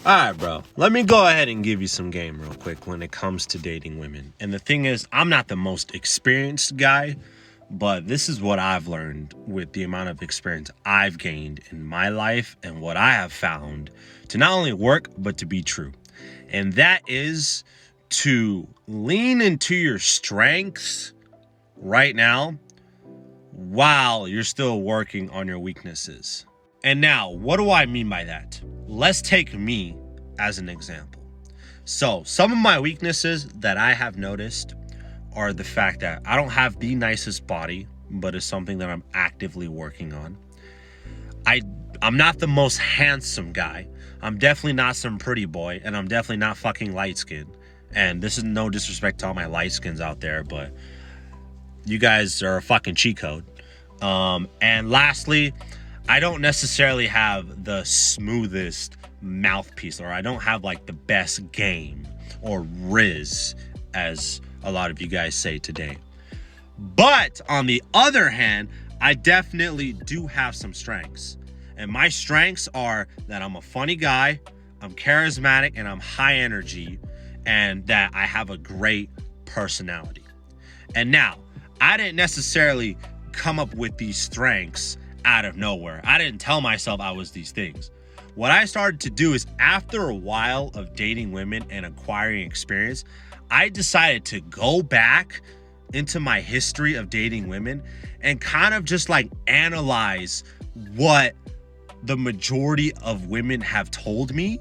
Alright, bro. Let me go ahead and give you some game real quick when it comes to dating women. And the thing is, I'm not the most experienced guy, but this is what I've learned with the amount of experience I've gained in my life and what I have found to not only work, but to be true. And that is to lean into your strengths right now while you're still working on your weaknesses. And now, what do I mean by that? Let's take me as an example. So, some of my weaknesses that I have noticed are the fact that I don't have the nicest body, but it's something that I'm actively working on. I'm not the most handsome guy. I'm definitely not some pretty boy, and I'm definitely not fucking light skinned. And this is no disrespect to all my light skins out there, but you guys are a fucking cheat code. And lastly, I don't necessarily have the smoothest mouthpiece, or I don't have like the best game or riz, as a lot of you guys say today. But on the other hand, I definitely do have some strengths. And my strengths are that I'm a funny guy, I'm charismatic, and I'm high energy, and that I have a great personality. And now, I didn't necessarily come up with these strengths out of nowhere. I didn't tell myself I was these things. What I started to do is, after a while of dating women and acquiring experience, I decided to go back into my history of dating women and kind of just like analyze what the majority of women have told me.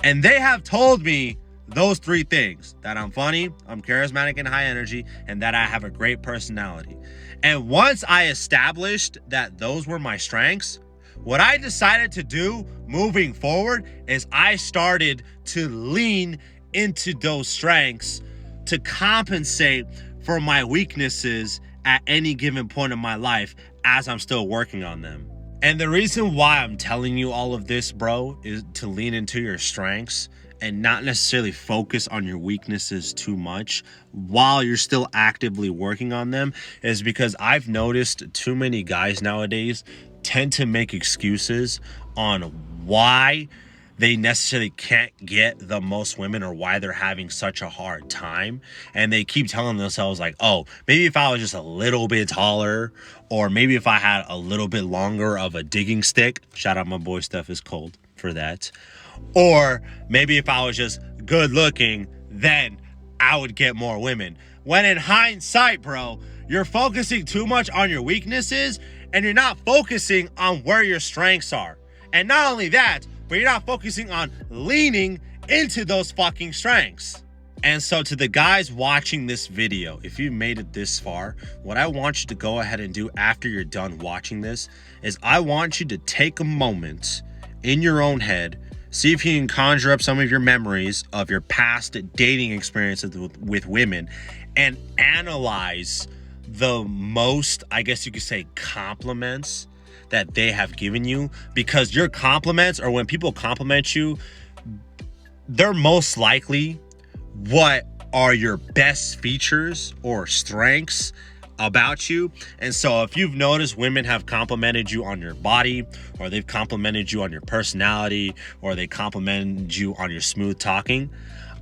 And they have told me those three things: that I'm funny, I'm charismatic and high energy, and that I have a great personality. And once I established that those were my strengths, what I decided to do moving forward is I started to lean into those strengths to compensate for my weaknesses at any given point in my life as I'm still working on them. And the reason why I'm telling you all of this, bro, is to lean into your strengths and not necessarily focus on your weaknesses too much while you're still actively working on them, is because I've noticed too many guys nowadays tend to make excuses on why they necessarily can't get the most women or why they're having such a hard time. And they keep telling themselves like, oh, maybe if I was just a little bit taller, or maybe if I had a little bit longer of a digging stick, shout out my boy Steph is cold for that, or maybe if I was just good looking, then I would get more women. When in hindsight, bro, you're focusing too much on your weaknesses and you're not focusing on where your strengths are. And not only that, but you're not focusing on leaning into those fucking strengths. And so to the guys watching this video, if you made it this far, what I want you to go ahead and do after you're done watching this is I want you to take a moment in your own head, see if you can conjure up some of your memories of your past dating experiences with women, and analyze the most, I guess you could say, compliments that they have given you. Because your compliments, or when people compliment you, they're most likely what are your best features or strengths about you. And so if you've noticed women have complimented you on your body, or they've complimented you on your personality, or they complimented you on your smooth talking,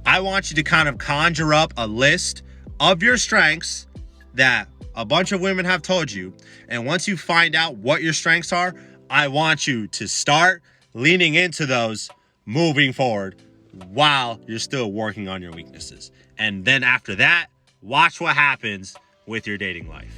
I want you to kind of conjure up a list of your strengths that a bunch of women have told you. And once you find out what your strengths are, I want you to start leaning into those moving forward while you're still working on your weaknesses. And then after that, watch what happens with your dating life.